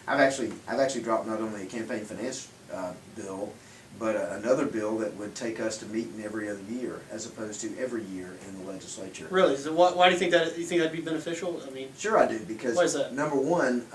I've actually dropped not only a campaign finance bill, but another bill that would take us to meeting every other year as opposed to every year in the legislature. Really? So why do you think that? You think that'd be beneficial? I mean, Sure, I do, because why is that? number one,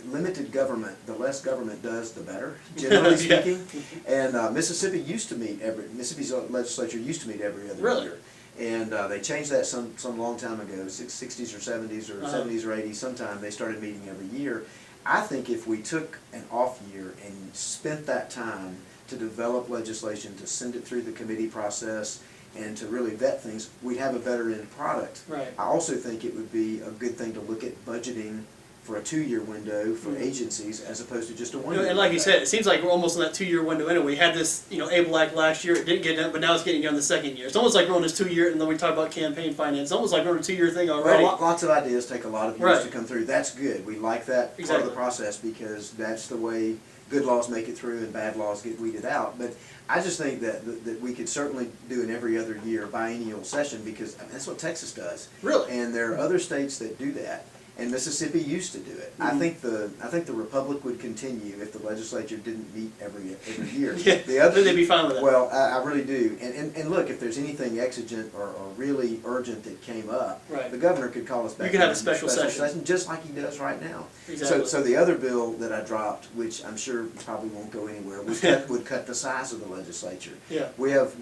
limited government. The less government does, the better, generally Yeah. speaking. And Mississippi's legislature used to meet every other Really? year. And they changed that some long time ago, 60s or 70s or 70s or 80s. Sometime they started meeting every year. I think if we took an off year and spent that time to develop legislation, to send it through the committee process, and to really vet things, we'd have a better end product. Right. I also think it would be a good thing to look at budgeting for a 2-year window for agencies as opposed to just a 1-year. And like you said, it seems like we're almost in that 2-year window anyway. We had this, ABLE Act last year, it didn't get done, but now it's getting done the second year. It's almost like we're on this 2-year, and then we talk about campaign finance. It's almost like we're on a 2-year thing already. Well, lots of ideas take a lot of years Right. to come through. That's good. We like that part of the process because that's the way good laws make it through and bad laws get weeded out. But I just think that we could certainly do an every other year biennial session because that's what Texas does. Really? And there are other states that do that. And Mississippi used to do it. I think the republic would continue if the legislature didn't meet every year. Yeah, then they'd be fine with that. Well, I really do. And look, if there's anything exigent or really urgent that came up, Right. the governor could call us back. You could have in a special session. just like he does right now. Exactly. So the other bill that I dropped, which I'm sure probably won't go anywhere, would cut the size of the legislature. Yeah. We have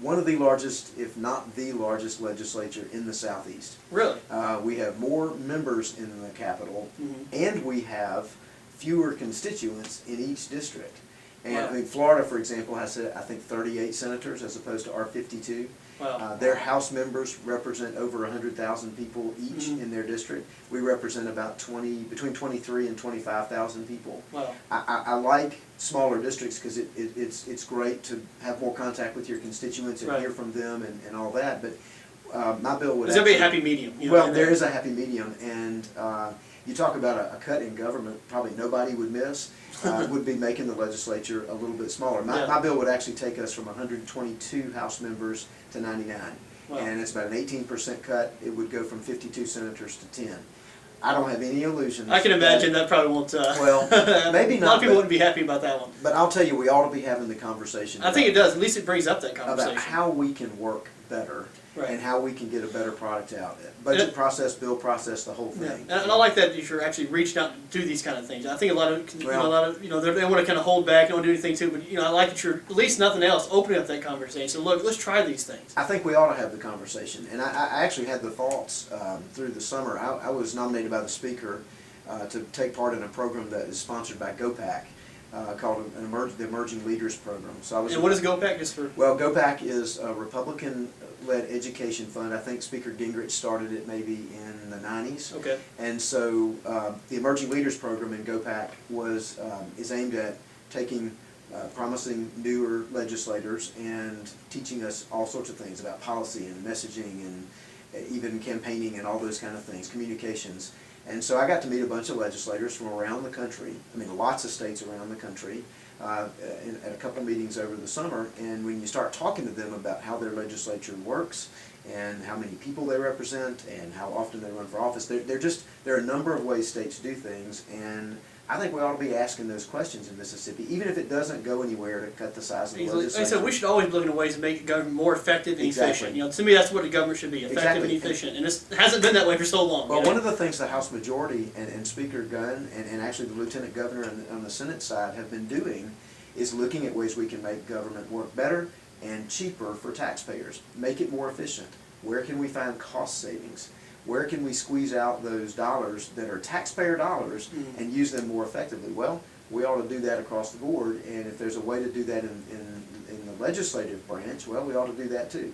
one of the largest, if not the largest legislature in the Southeast. Really? We have more members in the Capitol, Mhm. and we have fewer constituents in each district. And Wow. I mean, Florida, for example, has, I think, 38 senators as opposed to our 52. Wow. Their House members represent over 100,000 people each Mhm. in their district. We represent about between 23 and 25,000 people. Wow. I like smaller districts because it's great to have more contact with your constituents and Right. hear from them and all that. But my bill would Is there be a actually- happy medium? Well, there is a happy medium, and you talk about a cut in government, probably nobody would miss, would be making the legislature a little bit smaller. My bill would actually take us from 122 House members to 99. Wow. And it's about an 18% cut. It would go from 52 senators to 10. I don't have any illusions. I can imagine that probably won't. Well, maybe A lot of people not, wouldn't be happy about that one. but I'll tell you, we ought to be having the conversation. I think it does. At least it brings up that conversation. About how we can work better Right. and how we can get a better product out. Budget process, bill process, the whole Yeah. thing. And I like that you're actually reaching out to do these kind of things. I think a lot of Well- they want to kind of hold back, don't do anything too. But I like that you're at least nothing else opening up that conversation. So look, let's try these things. I think we ought to have the conversation, and I actually had the thoughts through the summer. I was nominated by the speaker to take part in a program that is sponsored by GOPAC called the Emerging Leaders Program. So I was. And what is GOPAC? Just for Well, GOPAC is a Republican-led education fund. I think Speaker Gingrich started it maybe in the 90s. okay, And so the Emerging Leaders Program in GOPAC is aimed at taking promising newer legislators and teaching us all sorts of things about policy and messaging and even campaigning and all those kind of things, communications. And so I got to meet a bunch of legislators from around the country, lots of states around the country, at a couple meetings over the summer. And when you start talking to them about how their legislature works and how many people they represent and how often they run for office, there are a number of ways states do things, and I think we ought to be asking those questions in Mississippi, even if it doesn't go anywhere to cut the size of the like legislature. I said, we should always be looking at ways to make government more effective and Exactly. efficient. To me, that's what the government should be: effective and Exactly. efficient. And it hasn't been that way for so long. Well, one of the things the House Majority and Speaker Gunn and actually the Lieutenant Governor on the Senate side have been doing is looking at ways we can make government work better and cheaper for taxpayers, make it more efficient. Where can we find cost savings? Where can we squeeze out those dollars that are taxpayer dollars and use them more effectively? Well, we ought to do that across the board, and if there's a way to do that in the legislative branch, well, we ought to do that too.